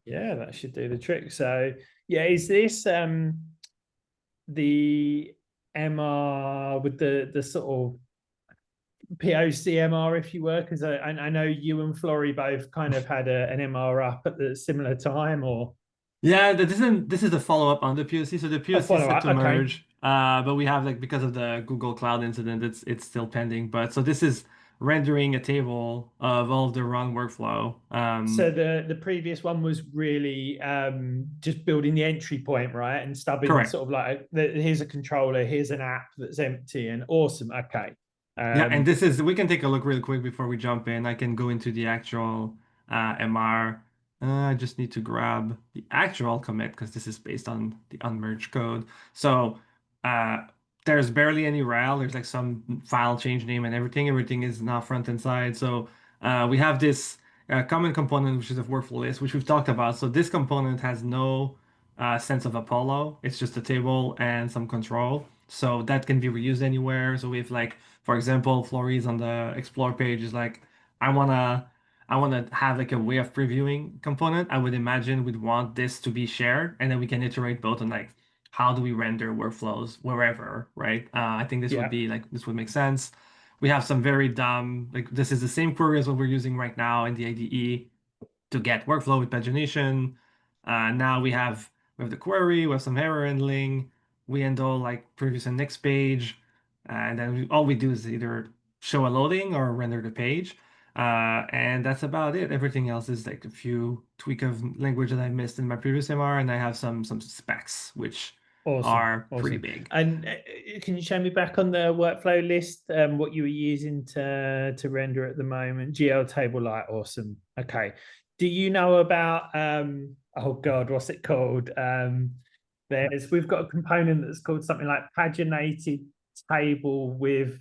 Yeah, that should do the trick. So yeah, is this the MR with the sort of POCMR, if you were? Because I know you and Flory both kind of had an MR up at the similar time, or Yeah, this is the follow-up on the POC. So the a POC is follow set up. to Okay. merge, but we have like because of the Google Cloud incident, it's still pending. But so this is rendering a table of all of the run workflow. So the previous one was really just building the entry point, right, and stubbing Correct. sort of like here's a controller, here's an app that's empty, and awesome. Okay. Yeah, and Um, this is we can take a look really quick before we jump in. I can go into the actual MR. I just need to grab the actual commit because this is based on the unmerged code. So uh, there's barely any rel. There's like some file change name and everything. Everything is now front and side. So we have this common component, which is a workflow list, which we've talked about. So this component has no sense of Apollo. It's just a table and some control. So that can be reused anywhere. So we have like for example, Flores on the explore page is like, I wanna I wanna have like a way of previewing component. I would imagine we'd want this to be shared, and then we can iterate both on like how do we render workflows wherever, right? I think this would yeah, be like this would make sense. We have some very dumb like this is the same query as what we're using right now in the IDE to get workflow with pagination. Now we have the query, we have some error handling, we handle like previous and next page, and then all we do is either show a loading or render the page. And that's about it. Everything else is like a few tweak of language that I missed in my previous MR, and I have some specs which awesome, are pretty awesome. big. And can you show me back on the workflow list what you were using to render at the moment? GL table light, awesome. Okay. Do you know about oh God, what's it called? We've got a component that's called something like paginated table with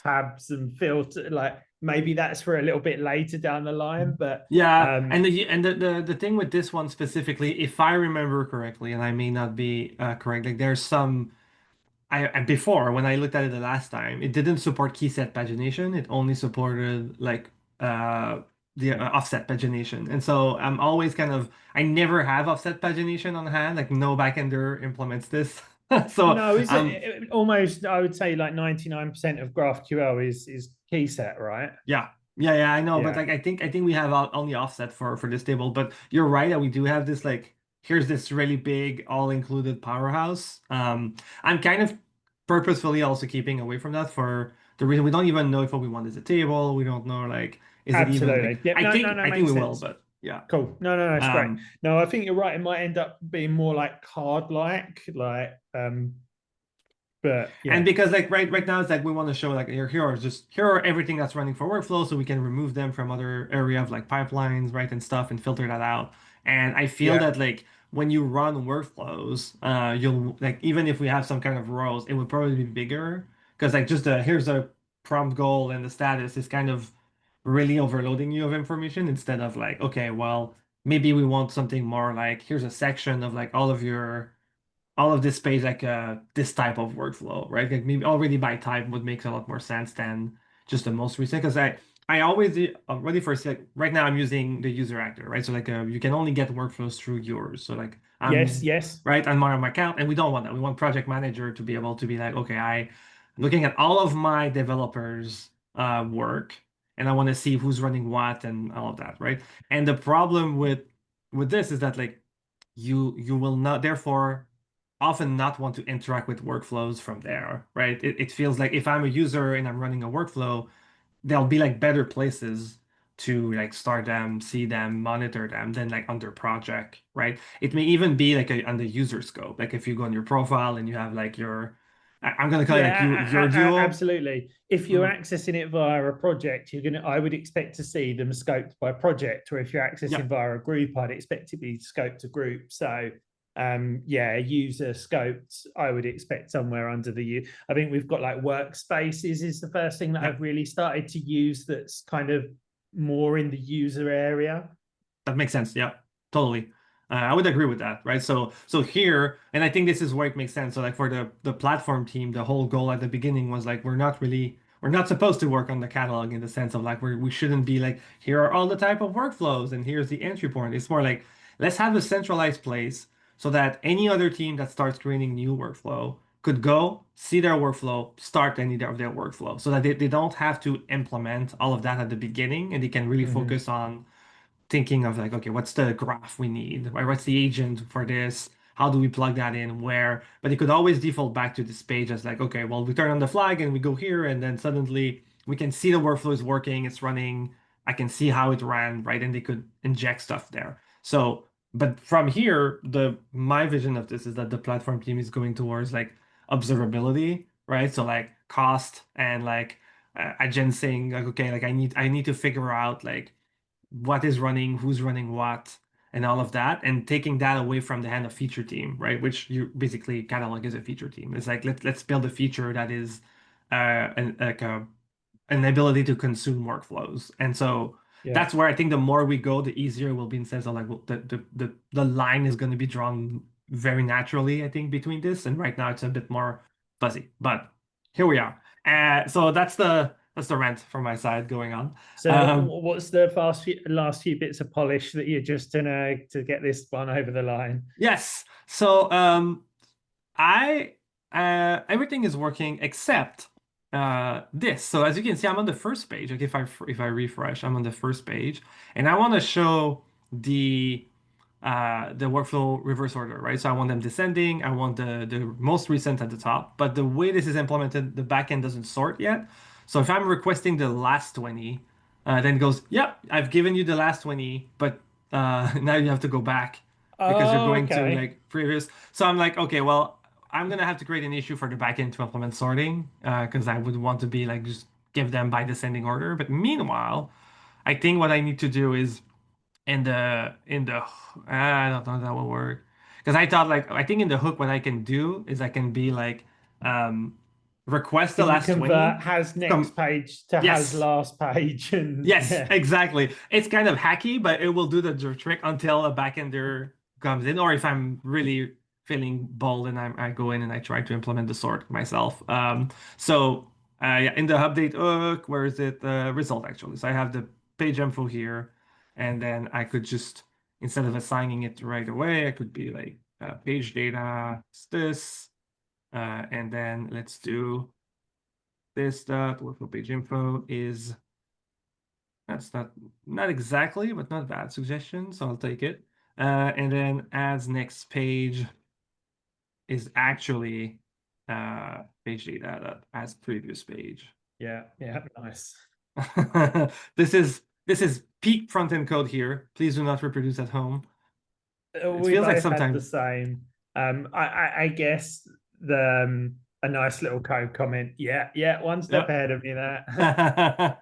tabs and filter. Like maybe that's for a little bit later down the line, but Yeah, and the thing with this one specifically, if I remember correctly, and I may not be correct, like there's some before when I looked at it the last time, it didn't support key set pagination. It only supported like uh the offset pagination. And so I'm always kind of I never have offset pagination on hand. Like no backender implements this. So no, is it almost? I would say like 99% of GraphQL is key set, right? yeah, I know, but Yeah, like I think we have only offset for this table. But you're right that we do have this like here's this really big all-included powerhouse. I'm kind of purposefully also keeping away from that for the reason we don't even know if what we want is a table. We don't know like is it even like absolutely. Yep. No, no, no, I think we makes will, sense. but yeah. Cool. No, no, no, it's great. Um, No, I think you're right. It might end up being more like card-like, but And yeah, because like right now it's like we want to show like here are everything that's running for workflow so we can remove them from other area of like pipelines, right, and stuff and filter that out. And I feel yeah, that like when you run workflows, you'll like even if we have some kind of rows, it would probably be bigger because like just here's a prompt goal and the status is kind of really overloading you of information instead of like, okay, well, maybe we want something more like here's a section of like all of this page like this type of workflow, right? Like maybe already by type would make a lot more sense than just the most recent. Because I always already first like right now I'm using the user actor, right? So like you can only get workflows through yours. So like yes, I'm yes, right on my account, and we don't want that. We want project manager to be able to be like, okay, I'm looking at all of my developers' work, and I want to see who's running what and all of that, right? And the problem with this is that like you will not therefore often not want to interact with workflows from there, right? It feels like if I'm a user and I'm running a workflow, there'll be like better places to like start them, see them, monitor them than like under project, right? It may even be like on the user scope. Like if you go on your profile and you have like your, I'm gonna call it like your duo. absolutely. If you're Mm, accessing it via a project, I would expect to see them scoped by project, or if you're yeah, accessing via a group, I'd expect to be scoped to group. So, yeah, user scoped, I would expect somewhere under the U. I think we've got like workspaces is the first thing that yeah, I've really started to use that's kind of more in the user area. that makes sense. Yeah, totally. I would agree with that, right? So here, and I think this is where it makes sense. So like for the platform team, the whole goal at the beginning was like we're not supposed to work on the catalog in the sense of like we shouldn't be like, here are all the type of workflows and here's the entry point. It's more like, let's have a centralized place so that any other team that starts creating new workflow could go see their workflow, start any of their workflow so that they don't have to implement all of that at the beginning and they can really Hmm. focus on thinking of like, okay, what's the graph we need, right? What's the agent for this? How do we plug that in? Where? But it could always default back to this page as like, okay, well, we turn on the flag and we go here, and then suddenly we can see the workflow is working, it's running. I can see how it ran, right? And they could inject stuff there. So, but from here, the my vision of this is that the platform team is going towards like observability, right? So like cost and like agencing, like okay, like I need to figure out like what is running, who's running what, and all of that, and taking that away from the hand of feature team, right? Which you basically catalog as a feature team. It's like let's build a feature that is like an ability to consume workflows. And so Yeah. that's where I think the more we go, the easier it will be in sense of like well, the line is going to be drawn very naturally, I think, between this. And right now it's a bit more fuzzy. But here we are. So that's the rant from my side going on. So Um, what's the last few bits of polish that you're just gonna to get this one over the line? yes. So I everything is working except this. So as you can see, I'm on the first page. Like if I refresh, I'm on the first page, and I want to show the workflow reverse order, right? So I want them descending. I want the most recent at the top. But the way this is implemented, the backend doesn't sort yet. So if I'm requesting the last 20, then it goes, yep, I've given you the last 20, but now you have to go back because you're Oh, going to okay. like previous. So I'm like, okay, well, I'm gonna have to create an issue for the backend to implement sorting because I would want to be like just give them by descending order. But meanwhile, I think what I need to do is in the I don't know if that will work because I thought like I think in the hook what I can do is I can be like um request the Can you last 20 convert has next come page to has yes. last page? And Yes, yeah. exactly. It's kind of hacky, but it will do the trick until a backender comes in, or if I'm really feeling bold and I go in and I try to implement the sort myself. Yeah, in the update hook, where is it? Result actually. So I have the page info here, and then I could just instead of assigning it right away, I could be like page data is this, and then let's do this dot workflow page info is. That's not exactly, but not bad suggestion, so I'll take it. And then adds next page is actually page data that as previous page. Yeah, yeah, nice. This is peak front-end code here. Please do not reproduce at home. It We feels like both had the sometimes. same. I guess the a nice little code comment. Yeah, yeah, one step Yep. ahead of me there.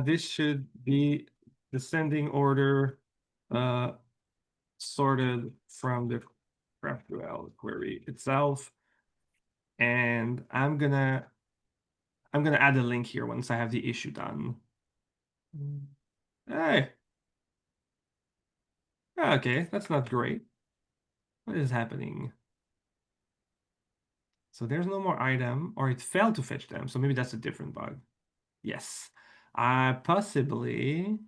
This should be descending order uh, sorted from the GraphQL query itself. And I'm gonna add a link here once I have the issue done. Hey, okay, that's not great. What is happening? So there's no more item, or it failed to fetch them. So maybe that's a different bug. Yes. Possibly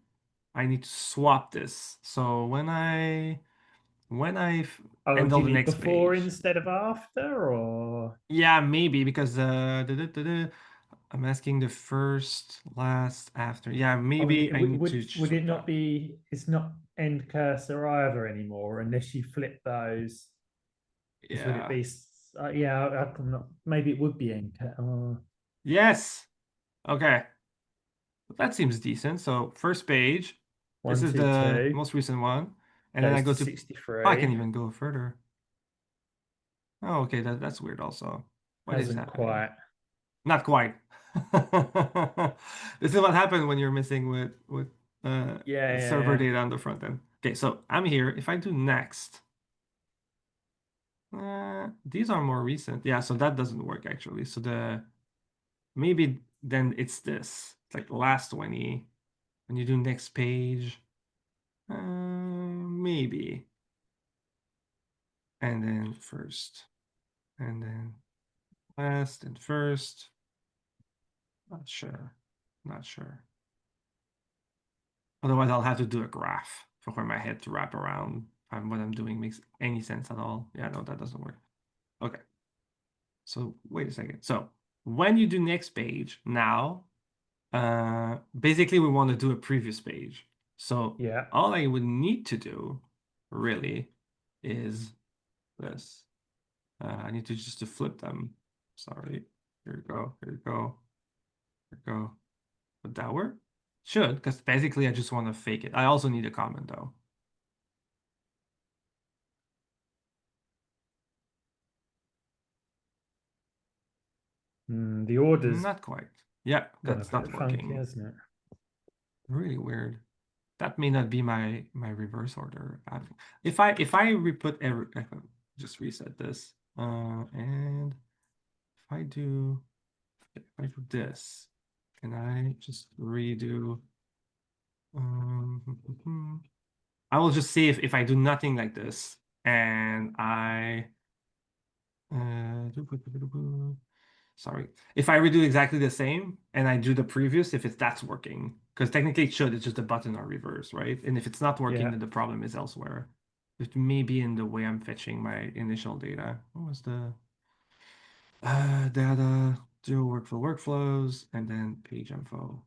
I need to swap this. So when I Oh, do handle you the need next before page. instead of after, or Yeah, maybe because I'm asking the first, last, after. Yeah, oh, maybe I need to would it swap not that. be? It's not end cursor either anymore unless you flip those. Because would it Yeah. be? Yeah, I'm not. Maybe it would be end cursor. Yes. Okay. That seems decent. So first page, this One, is two, the two most recent one. And then I goes go to to, I can 63. even go further. Oh, okay. That's weird also. What is Hasn't happening? quite. Not quite. This is what happened when you're messing with Yeah, yeah, server yeah. data on the front end. Okay, so I'm here. If I do next, these are more recent. Yeah, so that doesn't work actually. So maybe then it's this. It's like last 20. When you do next page, maybe. And then first, and then last and first. Not sure. Not sure. Otherwise, I'll have to do a graph for my head to wrap around. What I'm doing makes any sense at all. Yeah, no, that doesn't work. Okay. So wait a second. So when you do next page, now, basically we want to do a previous page. So Yeah. all I would need to do really is this. I need to just to flip them. Sorry. Here we go. Here we go. Here we go. Would that work? Should, because basically I just want to fake it. I also need a comment though. The order's Not quite. Yeah, gone a that's bit not funky, working. hasn't it? Really weird. That may not be my reverse order. If I re-put every just reset this. And if I do this, can I just redo I will just see if I do nothing like this and I sorry. If I redo exactly the same and I do the previous, if that's working, because technically it should, it's just a button or reverse, right? And if it's not working, Yeah. then the problem is elsewhere. It may be in the way I'm fetching my initial data. What was the data, zero workflows, and then page info.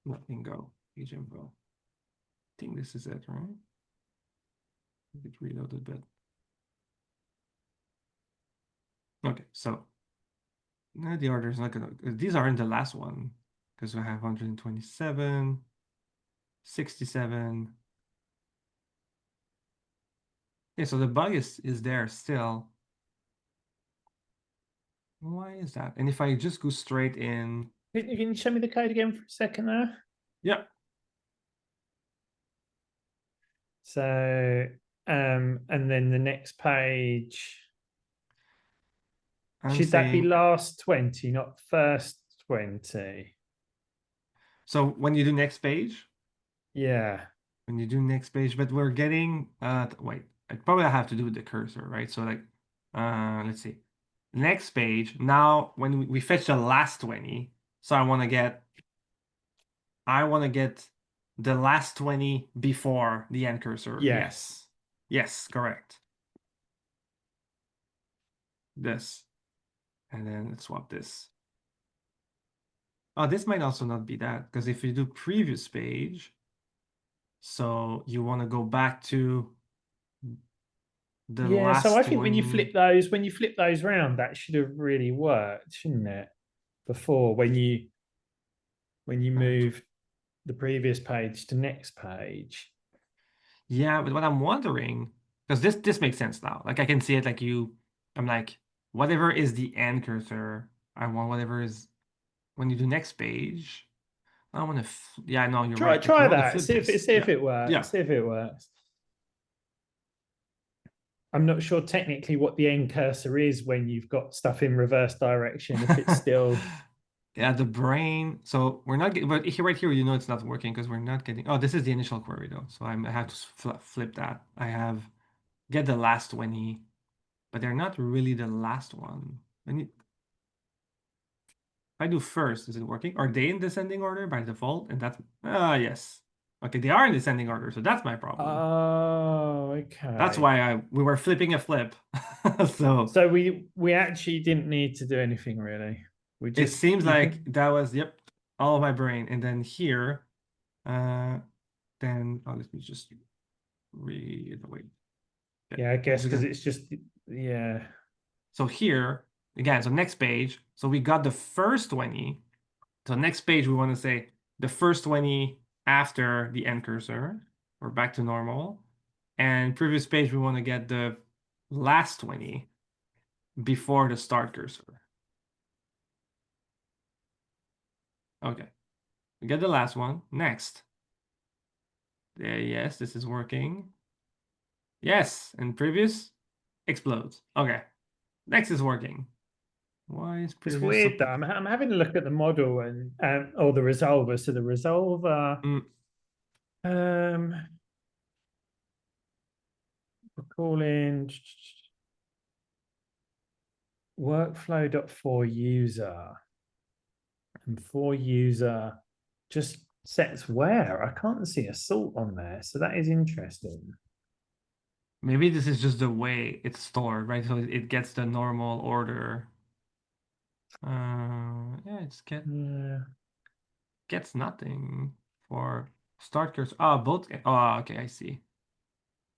Nothing go, page info. I think this is it, right? It reloaded a bit. Okay, so no, the order is not gonna. These aren't the last one because we have 127, 67. Okay, so the bug is there still. Why is that? And if I just go straight in, Can you show me the code again for a second there? yeah, So, and then the next page, I'm should that be saying. last 20, not first 20? So when you do next page, Yeah. when you do next page, but we're getting wait, I probably have to do with the cursor, right? So like let's see. Next page. Now when we fetch the last 20, so I want to get the last 20 before the end cursor. Yeah. Yes. Yes, correct. This. And then let's swap this. Oh, this might also not be that, because if you do previous page, so you want to go back to the Yeah. So I last think when you 20. flip those round, that should have really worked, shouldn't it? Before when you To move the previous page to next page. Yeah, but what I'm wondering, because this makes sense now. Like I can see it like I'm like, whatever is the end cursor, I want whatever is when you do next page. I want to, yeah, no, you're right. Like you Try want to that. flip See if this. see if Yeah, it works. yeah. See if it works. I'm not sure technically what the end cursor is when you've got stuff in reverse direction. If it's still Yeah, the brain. So we're not getting, but here, right here, it's not working because we're not getting. Oh, this is the initial query though. So I have to flip that. I have get the last 20, but they're not really the last one. If I do first, is it working? Are they in descending order by default? And that's, yes. Okay, they are in descending order, so that's my problem. oh, That's okay. why we were flipping a flip. So So we actually didn't need to do anything really. We it just seems you like can that was, yep, all of my brain. And then here, uh, then, oh, let me just read, wait. Okay, yeah, I I'm guess just because gonna, it's just yeah. so here, again, so next page, so we got the first 20. So next page, we want to say the first 20 after the end cursor. We're back to normal. And previous page, we want to get the last 20 before the start cursor. Okay, we get the last one. Next. Yes, this is working. Yes, and previous explodes. Okay, next is working. Why is It's previous so... weird though. I'm having a look at the model and or the resolver. So the resolver Mm, um we're calling workflow.for user. And for user just sets where. I can't see a sort on there. So that is interesting. Maybe this is just the way it's stored, right? So it gets the normal order. Yeah, Yeah. gets nothing for start cursor. Oh, both. Oh, okay, I see.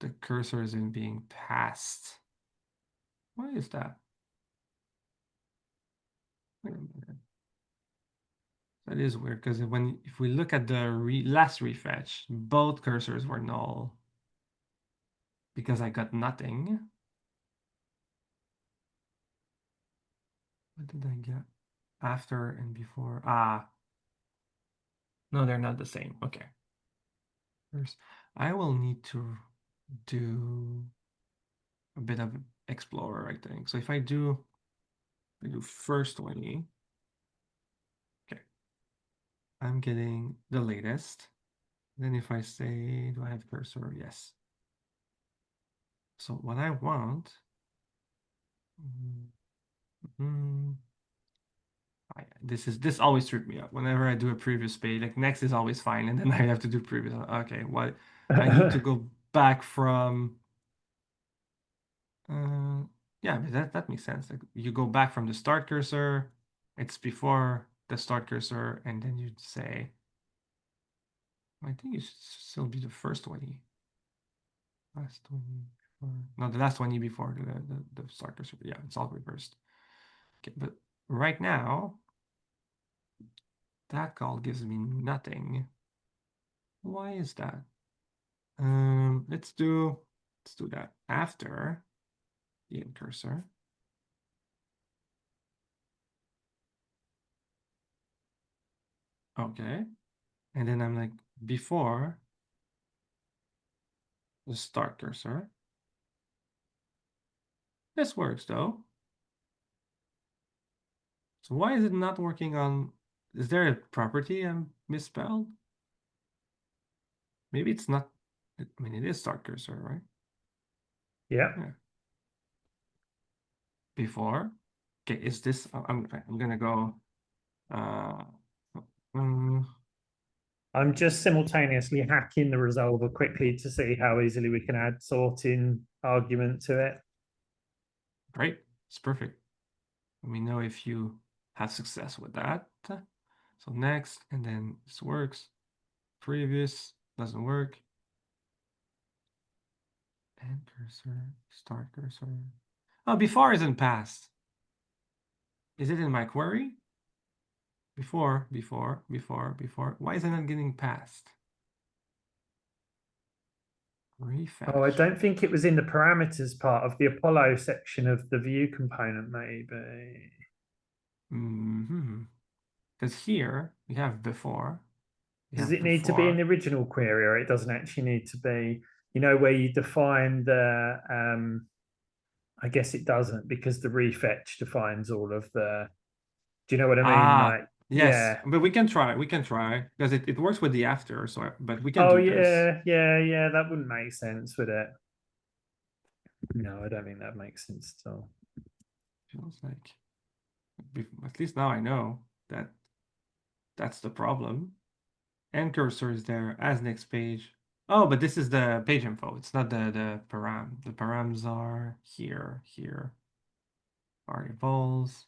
The cursor isn't being passed. Why is that? Wait a minute. That is weird because if we look at the last refetch, both cursors were null because I got nothing. What did I get after and before? Ah, no, they're not the same. Okay. First, I will need to do a bit of Explorer, I think. So if I do first 20, okay, I'm getting the latest. Then if I say, do I have cursor? Yes. So what I want, mm, this always tripped me up. Whenever I do a previous page, like next is always fine, and then I have to do previous. Okay, what I need to go back from. Yeah, but that makes sense. Like you go back from the start cursor, it's before the start cursor, and then you'd say, I think it should still be the first 20. Last 20 before, no, the last 20 before the start cursor. Yeah, it's all reversed. Okay, but right now, that call gives me nothing. Why is that? Let's do that after the end cursor. Okay. And then I'm like, before the start cursor. This works though. So why is it not working on, is there a property I'm misspelled? Maybe it's not, I mean, it is start cursor, right? Yeah. Yeah. Before. Okay, is this, I'm gonna go, uh, um, I'm just simultaneously hacking the resolver quickly to see how easily we can add sorting argument to it. great, it's perfect. Let me know if you have success with that. So next, and then this works. Previous doesn't work. End cursor, start cursor. Oh, before isn't passed. Is it in my query? Before. Why isn't it getting passed? Oh, I Refetch. don't think it was in the parameters part of the Apollo section of the view component, maybe. Because here we have before. We Does have it need to be in before. the original query, or it doesn't actually need to be, where you define the, I guess it doesn't, because the refetch defines all of the, do you know what I mean? Ah, Like, yes, yeah. but we can try. We can try because it works with the after. So, but we can Oh, do this. yeah. That wouldn't make sense, would it? No, I don't think that makes sense at all. Feels like at least now I know that that's the problem. And cursor is there as next page. Oh, but this is the page info. It's not the param. The params are here. Variables.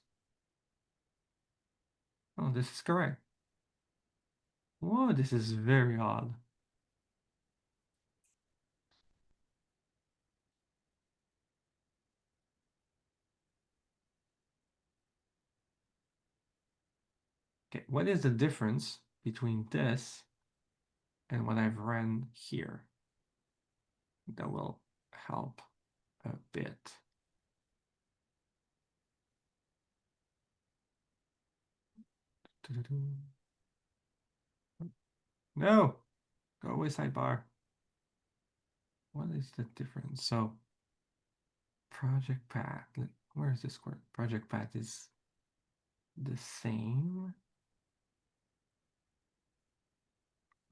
Oh, this is correct. Whoa, this is very odd. Okay, what is the difference between this and what I've ran here? That will help a bit. No, go away sidebar. What is the difference? So project path, where is this word? Project path is the same.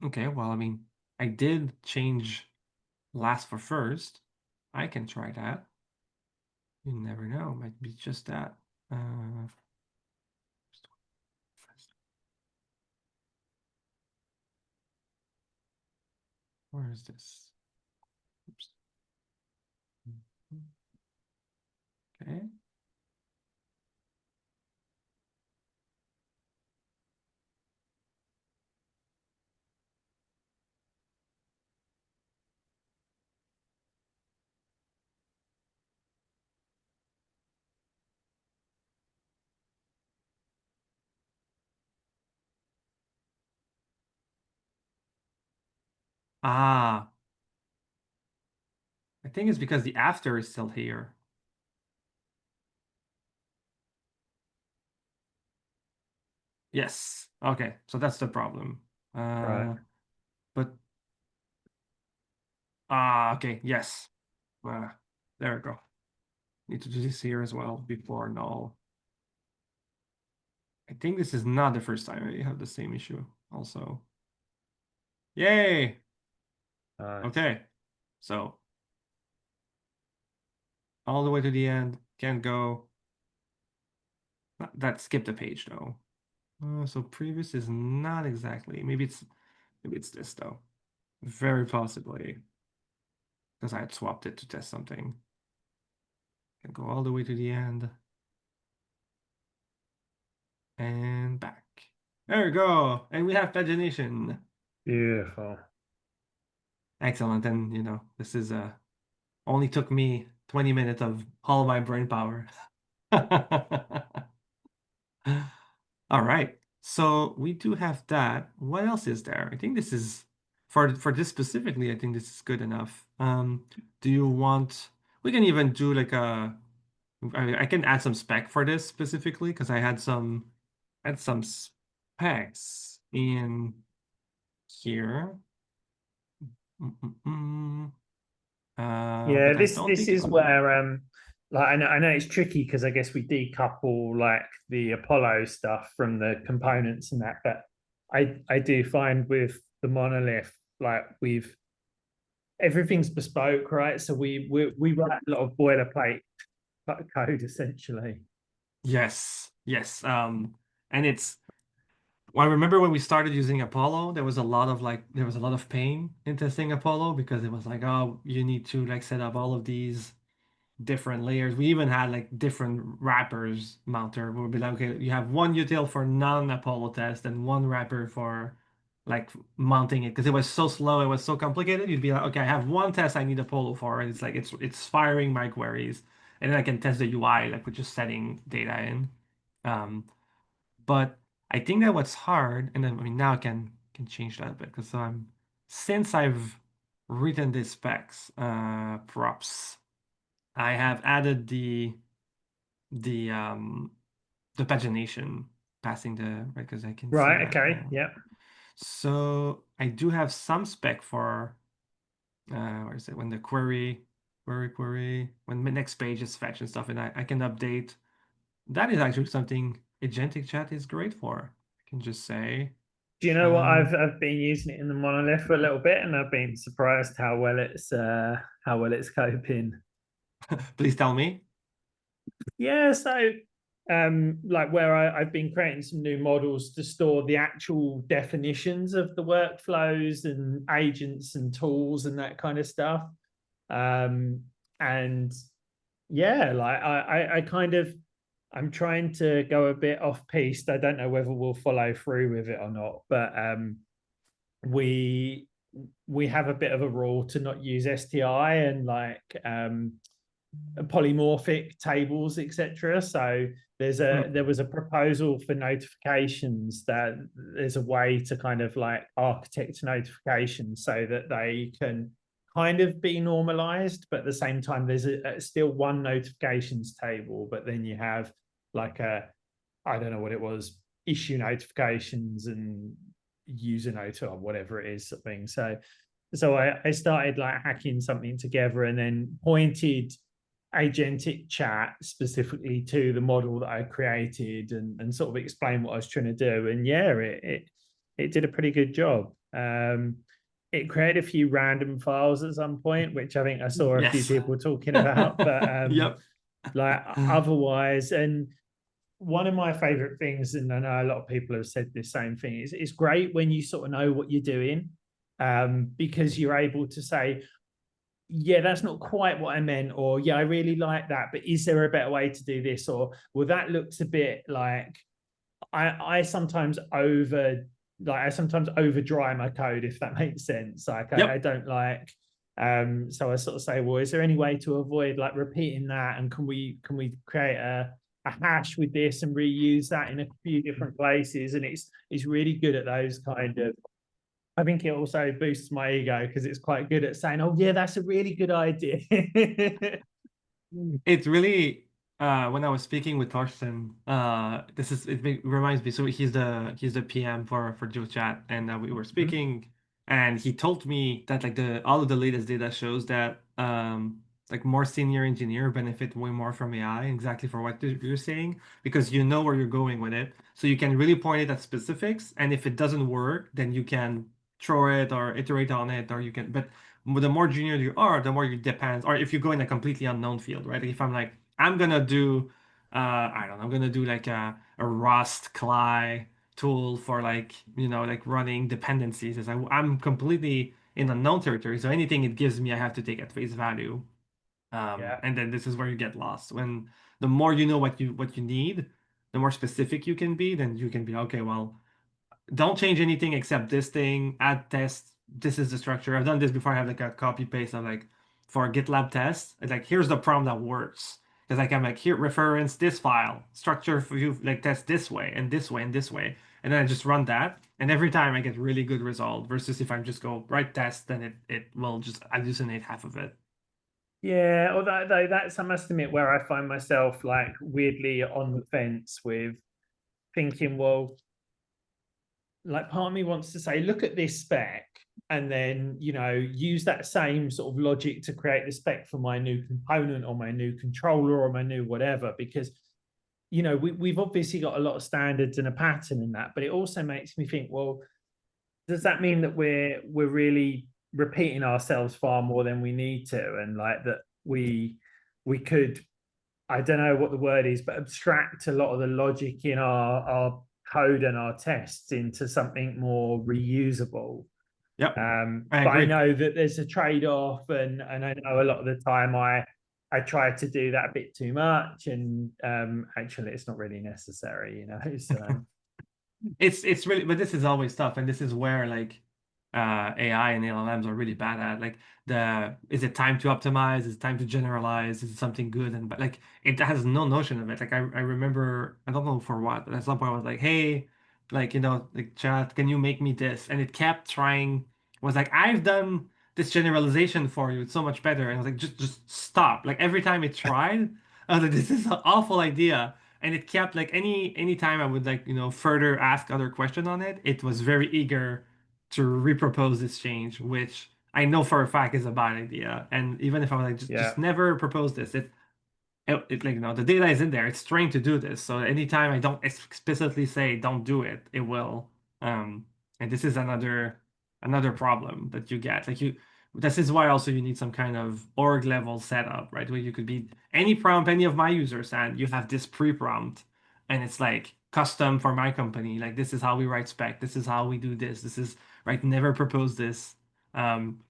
Okay, well, I mean, I did change last for first. I can try that. You never know, might be just that. Where is this? Oops. Okay. Ah, I think it's because the after is still here. Yes. Okay, so that's the problem. Right. But okay, yes. There we go. Need to do this here as well before null. I think this is not the first time I have the same issue also. Yay! Nice. Okay, so all the way to the end, can't go. That skipped a page though. So previous is not exactly. Maybe it's this though. Very possibly because I had swapped it to test something. Can go all the way to the end and back. There we go, and we have pagination. Beautiful. Excellent, and this is only took me 20 minutes of all my brain power. All right. So we do have that. What else is there? I think this is for this specifically, I think this is good enough. Do you want we can even do like I can add some spec for this specifically because I had some specs in here. Mm-mm-mm. Yeah, But I this don't this think it's is where like I know it's tricky because I guess we decouple like the Apollo stuff from the components and that, but I do find with the monolith like we've everything's bespoke, right? So we write a lot of boilerplate code essentially. yes, yes. And it's well, I remember when we started using Apollo, there was a lot of pain in testing Apollo because it was like, oh, you need to like set up all of these different layers. We even had like different wrappers mounted. We'll be like, okay, you have one util for non-Apollo test and one wrapper for like mounting it because it was so slow, it was so complicated. You'd be like, okay, I have one test I need Apollo for, and it's like it's firing my queries, and then I can test the UI like with just setting data in. Um, but I think that what's hard, and then I mean now I can change that a bit because since I've written these specs, props. I have added the um the pagination passing the right because I can see Right, that okay. now. Yeah. So I do have some spec for where is it when the query when the next page is fetched and stuff and I can update. That is actually something agentic chat is great for. I can just say Do you know what um I've been using it in the monolith for a little bit and I've been surprised how well it's coping. please tell me. Yeah, so like where I've been creating some new models to store the actual definitions of the workflows and agents and tools and that kind of stuff. Um, and yeah, like I kind of I'm trying to go a bit off piste. I don't know whether we'll follow through with it or not, but we we have a bit of a rule to not use STI and like polymorphic tables, etc. So there Mm, was a proposal for notifications that there's a way to kind of like architect notifications so that they can kind of be normalized, but at the same time there's still one notifications table, but then you have like a I don't know what it was, issue notifications and user note or whatever it is something. So I started like hacking something together and then pointed agentic chat specifically to the model that I created and sort of explain what I was trying to do. And yeah, it did a pretty good job. It created a few random files at some point, which I think I saw a few yes. people talking about, but Yep. like otherwise, and one of my favorite things, and I know a lot of people have said the same thing, is it's great when you sort of know what you're doing. because you're able to say, yeah, that's not quite what I meant, or yeah, I really like that, but is there a better way to do this? Or well, that looks a bit like I sometimes I sometimes over dry my code, if that makes sense. Like I Yep. don't like so I sort of say, well, is there any way to avoid like repeating that? And can we create a hash with this and reuse that in a few different places? And it's really good at those kind of I think it also boosts my ego because it's quite good at saying, "Oh yeah, that's a really good idea." It's really when I was speaking with Torsten, reminds me. So he's the PM for GeoChat, and we were speaking, and he told me that like the all of the latest data shows that like more senior engineer benefit way more from AI, exactly for what you're saying, because you know where you're going with it, so you can really point it at specifics, and if it doesn't work, then you can throw it or iterate on it, or you can, but the more junior you are, the more you depend, or if you go in a completely unknown field, right? Like if I'm like, I'm gonna do, I don't know, I'm gonna do like a Rust CLI tool for like, like running dependencies. I'm completely in unknown territory. So anything it gives me, I have to take at face value. Yeah, And then this is where you get lost. When the more you know what you need, the more specific you can be, then you can be, okay, well, don't change anything except this thing, add test. This is the structure. I've done this before. I have like a copy paste of like for a GitLab test. It's like, here's the prompt that works. Because like I'm like, here, reference this file, structure for you, like test this way and this way and this way. And then I just run that. And every time I get really good result versus if I just go write test, then it will just hallucinate half of it. yeah. Although that's I must admit where I find myself like weirdly on the fence with thinking, well, like part of me wants to say, look at this spec, and then use that same sort of logic to create the spec for my new component or my new controller or my new whatever, because we've obviously got a lot of standards and a pattern in that, but it also makes me think, well, does that mean that we're really repeating ourselves far more than we need to, and like that we could, I don't know what the word is, but abstract a lot of the logic in our code and our tests into something more reusable. Yep, I But I agree. know that there's a trade-off, and I know a lot of the time I try to do that a bit too much, and actually it's not really necessary. So It's really, but this is always tough, and this is where like AI and LLMs are really bad at. Like the is it time to optimize? Is it time to generalize? Is it something good? And but like it has no notion of it. Like I remember, I don't know for what, but at some point I was like, hey, like like chat, can you make me this? And it kept trying. Was like, I've done this generalization for you. It's so much better. And I was like, just stop. Like every time it tried, I was like, this is an awful idea, and it kept like any time I would like further ask other question on it, it was very eager to repropose this change, which I know for a fact is a bad idea. And even if I was like just yeah, never propose this, it like the data is in there, it's trained to do this, so anytime I don't explicitly say don't do it, it will. And this is another problem that you get, like you this is why also you need some kind of org level setup, right, where you could be any prompt any of my users, and you have this pre-prompt, and it's like custom for my company, like this is how we write spec, this is how we do this is right, never propose this. um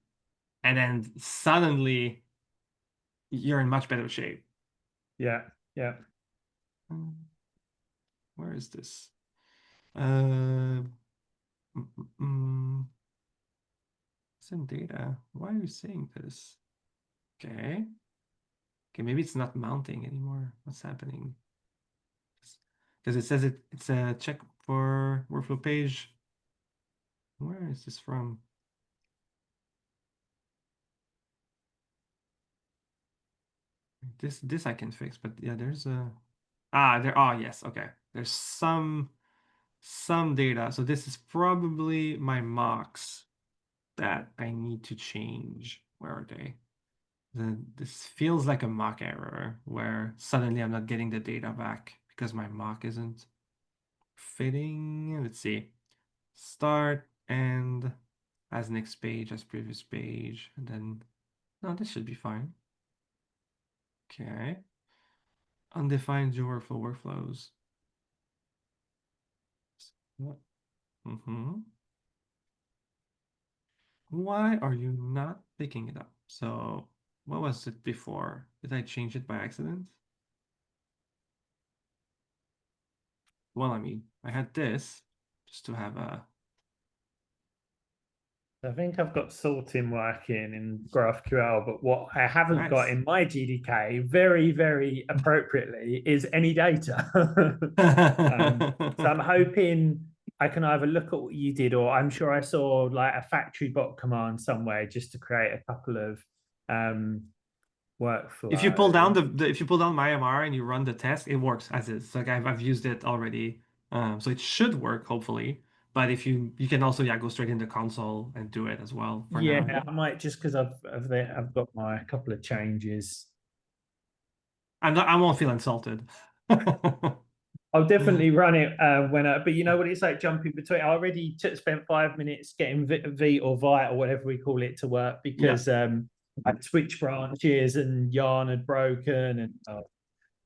and then suddenly you're in much better shape. yeah, yeah. Um, Where is this? Uh, Send data. Why are you saying this? Okay. Okay, maybe it's not mounting anymore. What's happening? Because it says it's a check for workflow page. Where is this from? This I can fix, but yeah, there's a there. Oh yes, okay. There's some data. So this is probably my mocks that I need to change. Where are they? This feels like a mock error where suddenly I'm not getting the data back because my mock isn't fitting. Let's see. Start and as next page, as previous page, and then no, this should be fine. Okay. Undefined workflow workflows. Mm-hmm. Why are you not picking it up? So what was it before? Did I change it by accident? Well, I mean, I had this just to have a I think I've got sorting working in GraphQL, but what I haven't got nice. in my GDK, very, very appropriately, is any data. So I'm hoping I can either look at what you did, or I'm sure I saw like a factory bot command somewhere just to create a couple of um, If you pull down workflows. if you pull down my MR and you run the test, it works as is. Like I've used it already, so it should work hopefully. But if you can also go straight into console and do it as well for now. Yeah, I might just because I've got my couple of changes. I won't feel insulted. I'll definitely run it when but you know what it's like jumping between. I already spent 5 minutes getting V or Vite or whatever we call it to work Yeah. because I'd switched branches and yarn had broken and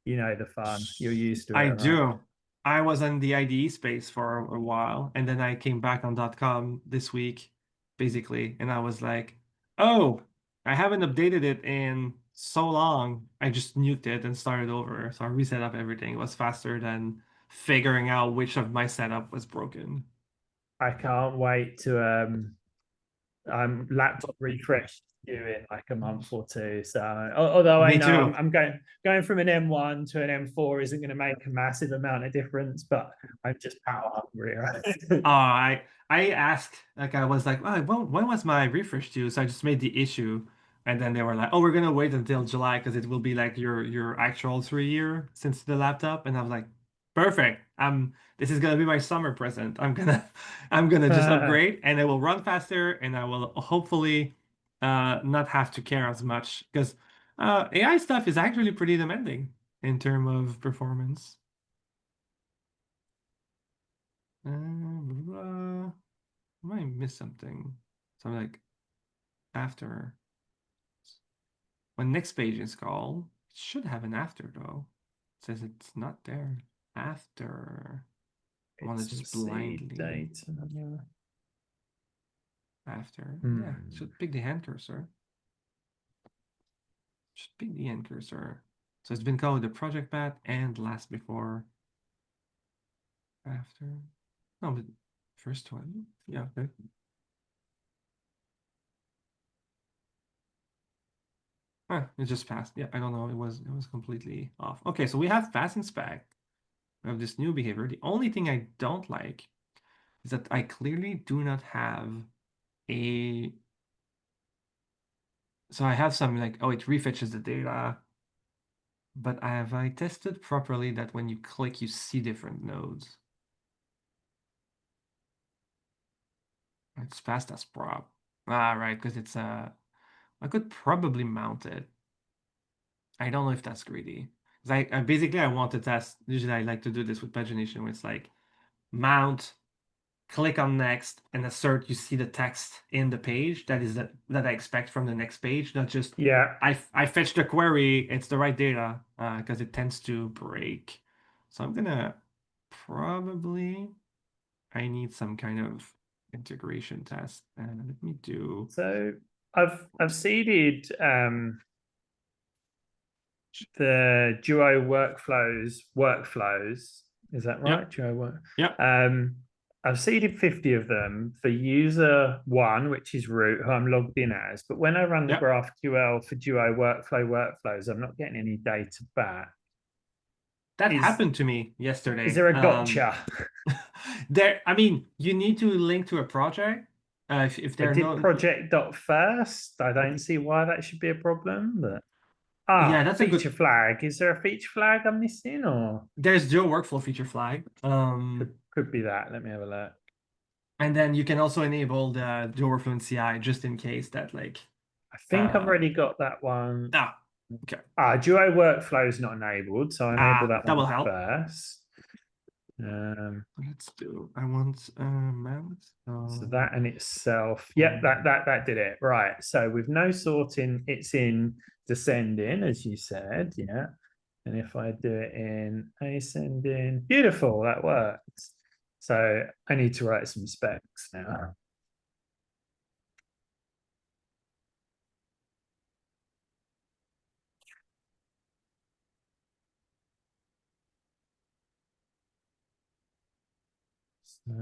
you know the fun. You're used to I it, right? do. I was in the IDE space for a while, and then I came back on .com this week, basically, and I was like, "Oh, I haven't updated it in so long." I just nuked it and started over. So I reset up everything. It was faster than figuring out which of my setup was broken. I can't wait to laptop refresh due in like a month or two. So although I Me know too. I'm going from an M1 to an M4 isn't going to make a massive amount of difference, but I'm just power hungry, right? I asked, like I was like, oh, when was my refresh due? So I just made the issue, and then they were like, oh, we're gonna wait until July because it will be like your actual 3 year since the laptop. And I was like, perfect. This is gonna be my summer present. I'm gonna just upgrade, and it will run faster, and I will hopefully not have to care as much because AI stuff is actually pretty demanding in terms of performance. Blah, blah. I might miss something. So I'm like, after when next page is called, it should have an after though. It says it's not there. After. I want to It's some just seed blindly data. after. Yeah, Hmm. should pick the hand cursor. Should pick the end cursor. So it's been called the project path and last before after. No, but first one. Yeah, okay. It just passed. Yeah, I don't know. It was completely off. Okay, so we have fast inspect. We have this new behavior. The only thing I don't like is that I clearly do not have a. So I have some like, oh, it refetches the data, but have I tested properly that when you click, you see different nodes? It's passed as prop. Ah, right, because it's I could probably mount it. I don't know if that's greedy. 'Cause I basically I want to test. Usually I like to do this with pagination, where it's like mount, click on next, and assert you see the text in the page that I expect from the next page, not just Yeah. I fetch the query, it's the right data, because it tends to break. So I'm gonna probably I need some kind of integration test. And let me do So I've seeded the Duo workflows. Is that right? yep, Duo work. yep, Um, I've seeded 50 of them for user one, which is root, who I'm logged in as. But when I run the yep. GraphQL for Duo workflows, I'm not getting any data back. That Is happened to me is yesterday. there a gotcha? I mean, you need to link to a project. If I there are did no, project dot first. I don't see why that should be a problem, but yeah, that's a feature good. flag. Is there a feature flag I'm missing, or There's dual workflow feature flag. could be that? Let me have a look. And then you can also enable the dual workflow in CI just in case that like, I think I've uh, already got that one. okay, Duo workflow is not enabled, so I enable that that one will help. first. Um, Let's do. I want mouse. so that in itself, yep, that did it. Right. So with no sorting, it's in descending, as you said, yeah. And if I do it in ascending, beautiful, that works. So I need to write some specs now. So,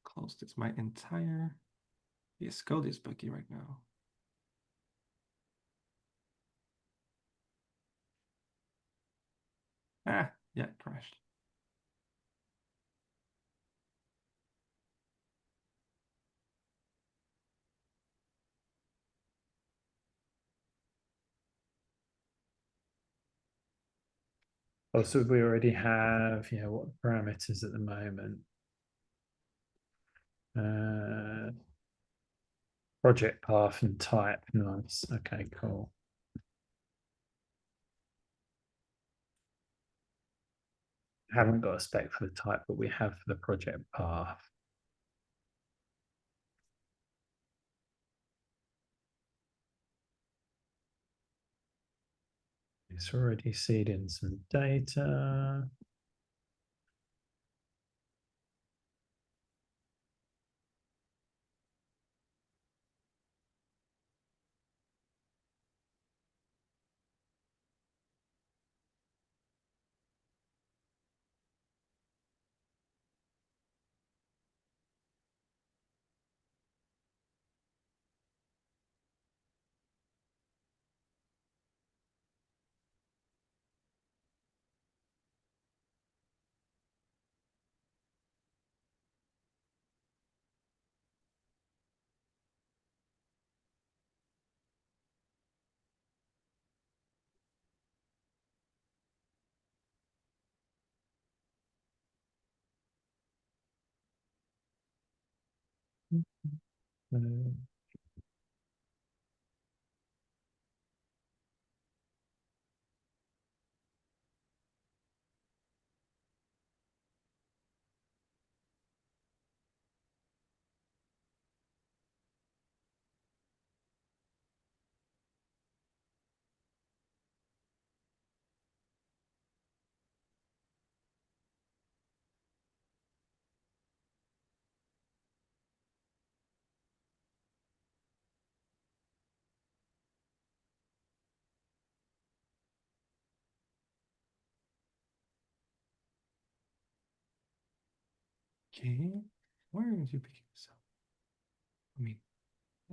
Close this. My entire VS Code is buggy right now. Ah, yeah, crashed. also, we already have, what parameters at the moment? Project path and type. Nice. Okay, cool. Haven't got a spec for the type, but we have for the project path. It's already seeding some data. Okay, where are you picking this up? I mean,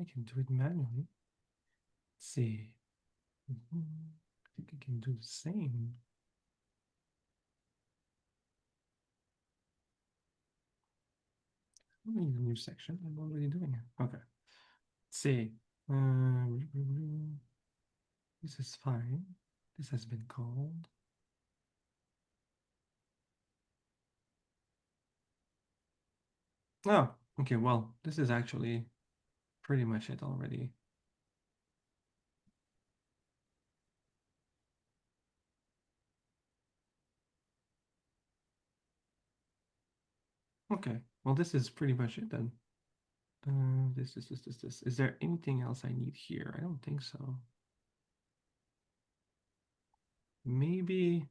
I can do it manually. Let's see. I think I can do the same. I don't need a new section. I'm already doing it. Okay. Let's see. This is fine. This has been called. Oh, okay. Well, this is actually pretty much it already. Okay. Well, this is pretty much it then. This. Is there anything else I need here? I don't think so. Maybe.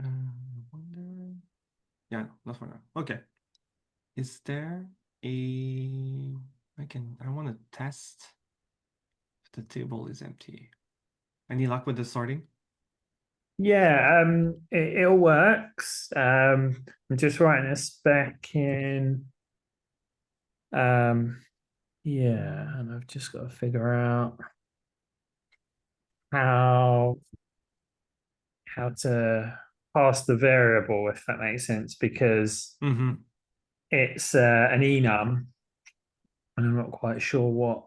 I wonder. Yeah, no, not for now. Okay. Is there a? I want to test if the table is empty. Any luck with the sorting? Yeah, it all works. I'm just writing a spec in. Yeah, and I've just got to figure out how how to pass the variable, if that makes sense, because Mm-hmm. it's an enum, and I'm not quite sure what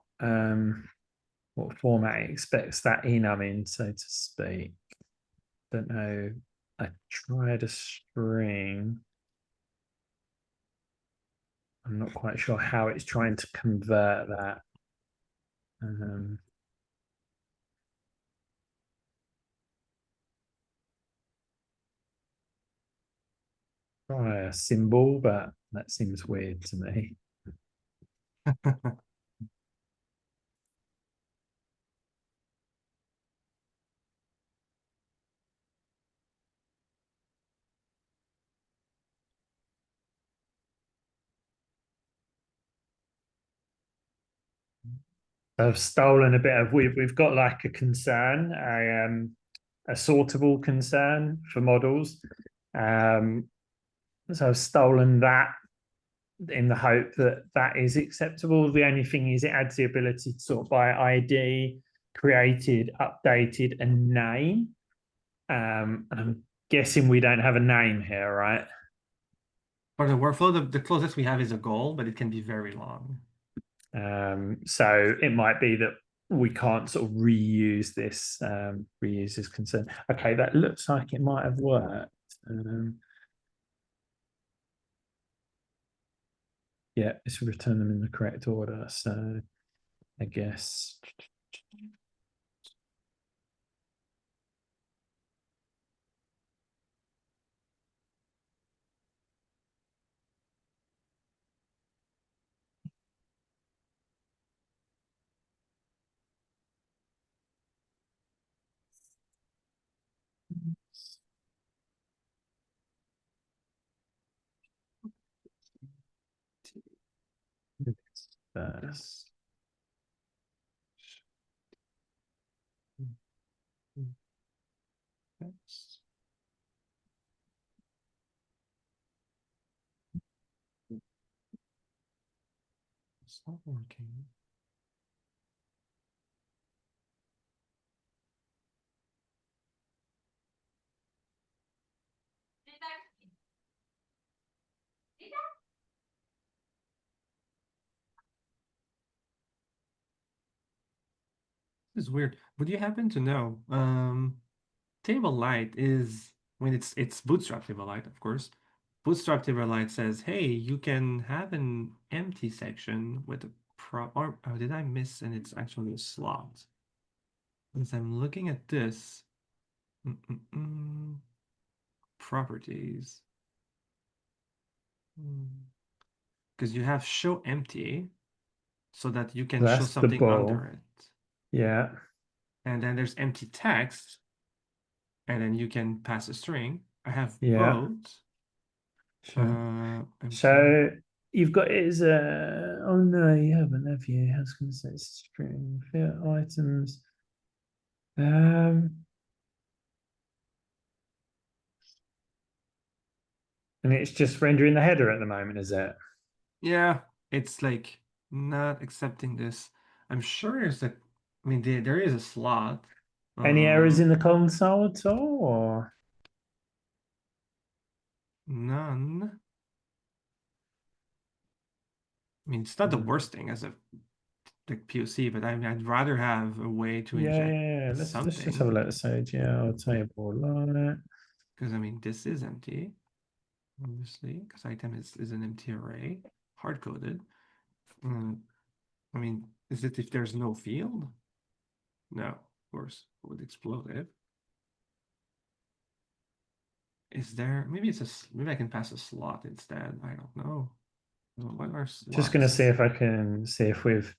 format it expects that enum in, so to speak. Don't know. I tried a string. I'm not quite sure how it's trying to convert that. Um, try a symbol, but that seems weird to me. I've stolen a bit of we've got like a concern, a sortable concern for models. Um, so I've stolen that in the hope that that is acceptable. The only thing is it adds the ability to sort by ID, created, updated, and name. And I'm guessing we don't have a name here, right? For the workflow, the closest we have is a goal, but it can be very long. So it might be that we can't sort of reuse this concern. Okay, that looks like it might have worked. Yeah, it's return them in the correct order. So I guess first. It's not working. This is weird. Would you happen to know? Table light is when it's bootstrap table light, of course. Bootstrap table light says, "Hey, you can have an empty section with a or oh, did I miss? And it's actually a slot." As I'm looking at this, properties, because you have show empty so that you can show That's the something ball. under it, Yeah, and then there's empty text, and then you can pass a string. I have yeah, both. sure. Empty. So you've got it as a. Oh no, you haven't, have you? I was going to say string fit items. Um, and it's just rendering the header at the moment, is it? Yeah, it's like not accepting this. I'm sure there's a, I mean, there is a slot. Any errors Uh, in the console at all? Or none. I mean, it's not the hmm. worst thing as a like POC, but I mean, I'd rather have a way to Yeah, inject yeah, yeah. Let's just have a something look at Sage. Yeah, I'll table light. because I mean, this is empty, obviously, because item is an empty array, hard coded. Mm, I mean, is it if there's no field? No, of course, it would explode it. Is there, maybe maybe I can pass a slot instead. I don't know. What are Just going to see slots? if I can see if we've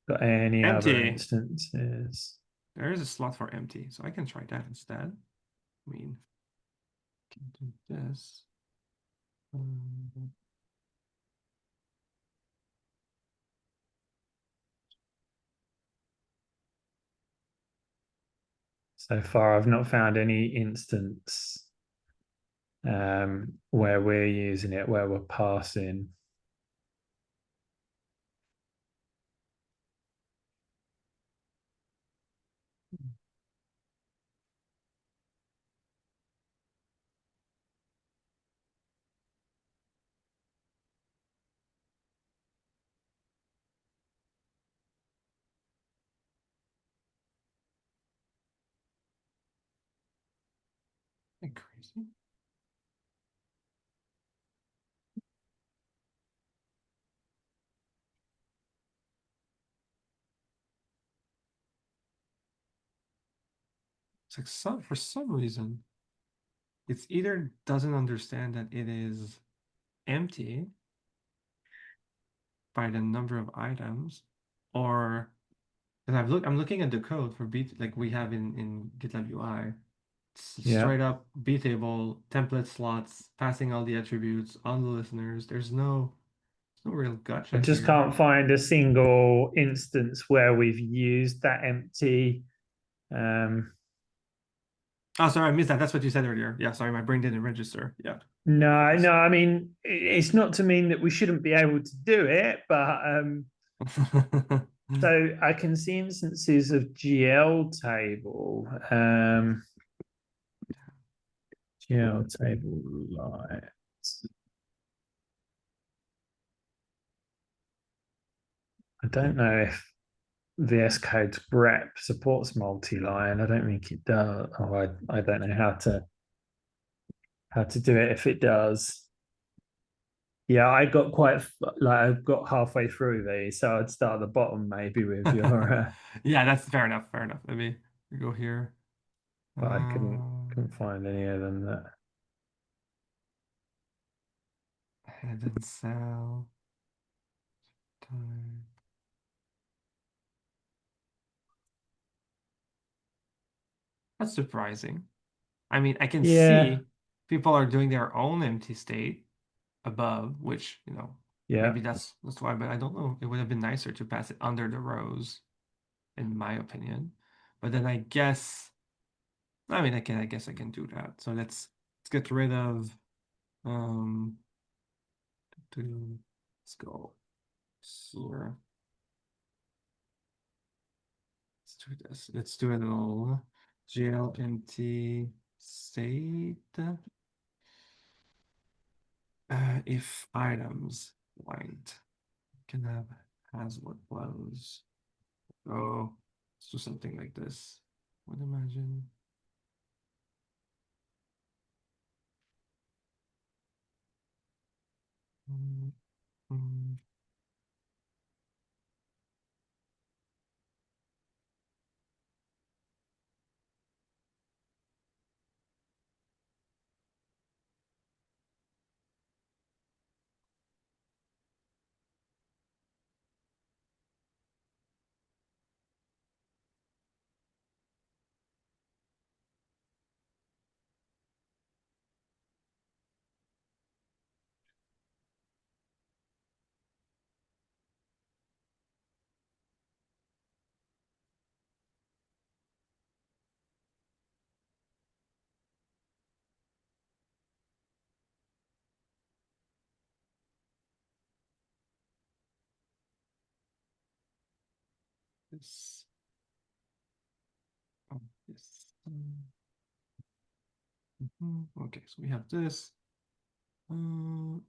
got any other Empty. instances. There is a slot for empty, so I can try that instead. I mean, can do this. Um, So far, I've not found any instance where we're using it, where we're passing. crazy. It's like for some reason, it's either doesn't understand that it is empty by the number of items, or and I'm looking at the code for B like we have in GitLab UI. It's Yeah. straight up B table, template slots, passing all the attributes on the listeners. There's no No real I gotcha just here. can't find a single instance where we've used that empty. Um, Oh, sorry, I missed that. That's what you said earlier. Yeah, sorry, my brain didn't register. Yeah, of no, course. no, I mean, it's not to mean that we shouldn't be able to do it, but so I can see instances of GL table, GL table light. I don't know if VS Code's grep supports multi-line. I don't think it does. Oh, I don't know how to do it if it does. Yeah, I got quite like I got halfway through these, so I'd start at the bottom maybe with your Yeah, that's fair enough. Fair enough. Let me go here. but I couldn't find any of them that Head and cell time. That's surprising. I mean, I can yeah, see people are doing their own empty state above, which, yeah. maybe that's why, but I don't know. It would have been nicer to pass it under the rows, in my opinion. But then I mean, I guess I can do that. So let's get rid of um let's go here. Let's do this. Let's do a little GL empty state. If items white can have has what flows. Oh, let's do something like this. Would imagine. Mm, mm. This. Oh, yes. Okay, so we have this. Oh,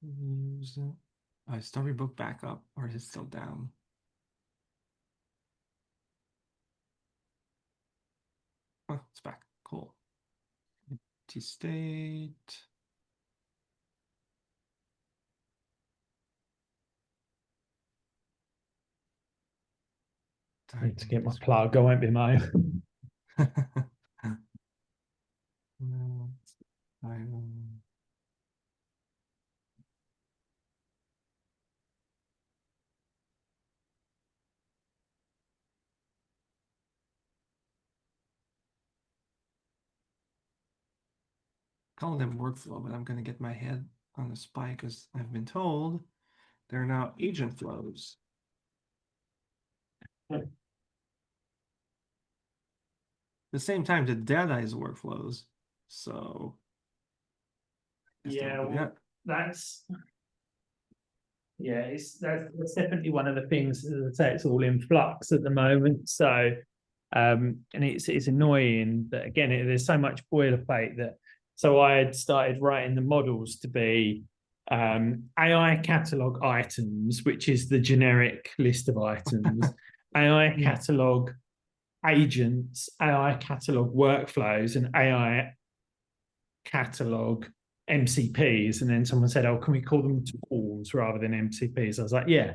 use storybook backup, or is it still down? Oh, it's back. Cool. T state. Need to get my This plug. I won't be mine. No, I don't. Call them workflow, but I'm gonna get my head on a spike because I've been told they're now agent flows. At the same time, the data is workflows. So Yeah, yeah. well, that's yeah, that's definitely one of the things. As I say, it's all in flux at the moment. So, and it's annoying that again, there's so much boilerplate that. So I had started writing the models to be AI catalog items, which is the generic list of items. AI catalog agents, AI catalog workflows, and AI catalog MCPs. And then someone said, oh, can we call them tools rather than MCPs? I was like, yeah.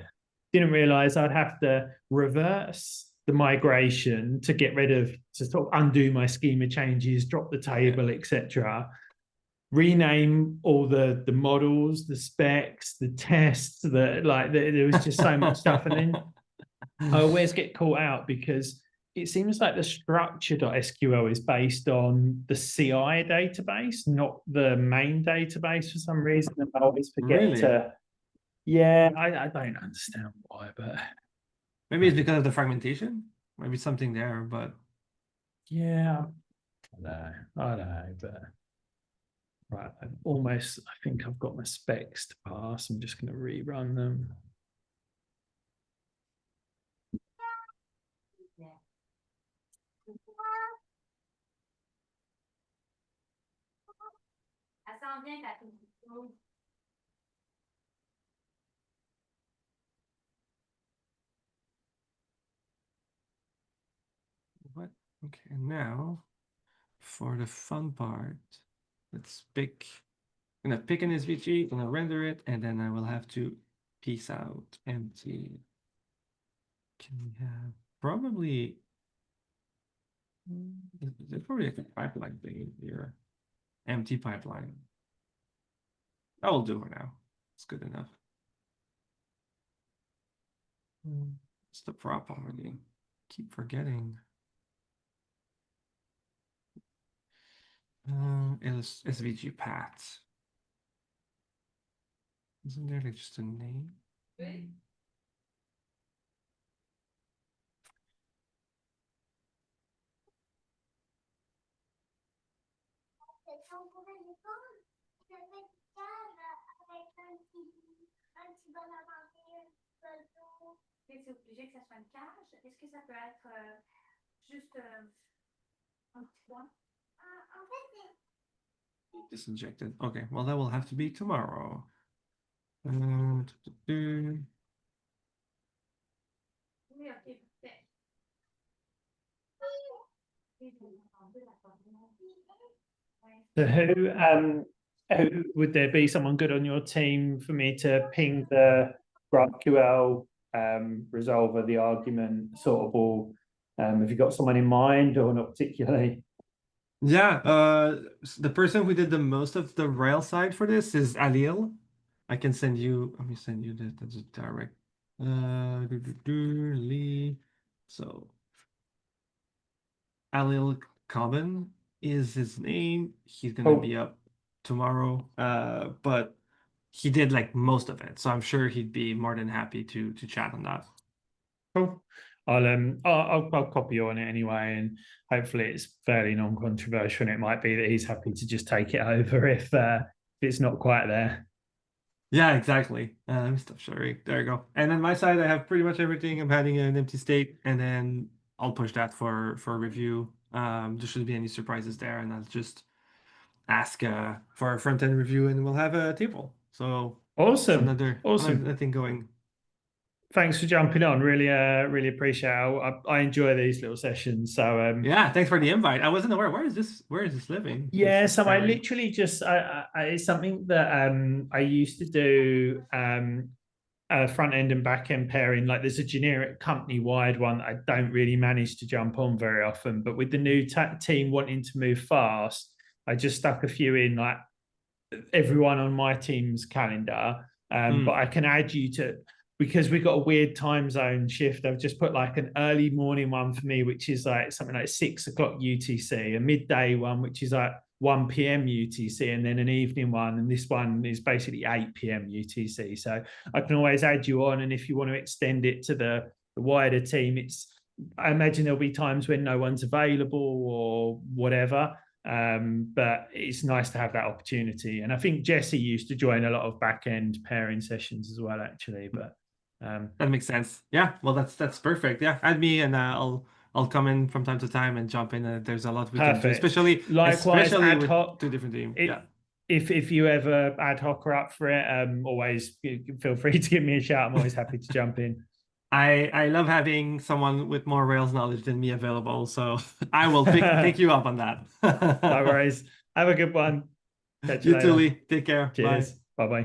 Didn't realize I'd have to reverse the migration to get rid of, to sort of undo my schema changes, drop the table, etc. rename all the models, the specs, the tests, there was just so much stuff. And then I always get caught out because it seems like the structure.sql is based on the CI database, not the main database for some reason. And I always forget Really? yeah, I don't understand why, but Maybe it's because of the fragmentation. Maybe something there, but yeah, I don't know, but right, I think I've got my specs to pass. I'm just going to rerun them. what? Okay, now for the fun part, let's pick. I'm gonna pick an SVG, gonna render it, and then I will have to piece out empty. Can we have probably there's probably like a pipeline thing here. Empty pipeline. That will do for now. It's good enough. It's the prop already. Keep forgetting. SVG paths. Isn't there like just a name? C'est obligé que ça soit une cage? Est-ce que ça peut être juste un petit point? Disinjected. Okay, well that will have to be tomorrow. Oui, ok, parfait. So who would there be someone good on your team for me to ping the GraphQL resolver, the argument sortable? Have you got someone in mind or not particularly? Yeah, the person who did the most of the Rail side for this is Alil. I can send you, let me send you that's a direct Lee. So Alil Common is his name. He's gonna be up tomorrow. But he did like most of it, so I'm sure he'd be more than happy to chat on that. Cool. I'll copy you on it anyway, and hopefully it's fairly non-controversial. And it might be that he's happy to just take it over if it's not quite there. Yeah, exactly. Let me stop sharing. There you go. And on my side, I have pretty much everything. I'm adding an empty state, and then I'll push that for review. There shouldn't be any surprises there, and I'll just ask for a front end review, and we'll have a table. So it's Awesome. another thing going. Thanks for jumping on. Really appreciate it. I enjoy these little sessions. So Yeah, thanks for the invite. I wasn't aware. Where is this living? yeah, so I literally just it's something that I used to do front end and back end pairing. Like there's a generic company wide one that I don't really manage to jump on very often, but with the new team wanting to move fast, I just stuck a few in, like everyone on my team's calendar. But I can add you to, because we've got a weird time zone shift. I've just put like an early morning one for me, which is like something like 6 o'clock UTC, a midday one, which is like 1 p.m. UTC, and then an evening one. And this one is basically 8 p.m. UTC. So I can always add you on. And if you want to extend it to the wider team, I imagine there'll be times when no one's available or whatever. But it's nice to have that opportunity. And I think Jesse used to join a lot of back end pairing sessions as well, actually. But that makes sense. Yeah, well, that's perfect. Yeah, add me, and I'll come in from time to time and jump in. There's a lot we can do, especially ad with hoc, two different teams. Yeah. If you ever ad hoc are up for it, always feel free to give me a shout. I'm always happy to jump in. I love having someone with more Rails knowledge than me available, so I will pick you up on that. No worries. Have a good one. Catch you You too, later. Lee. Take care. Cheers. Bye. Bye bye.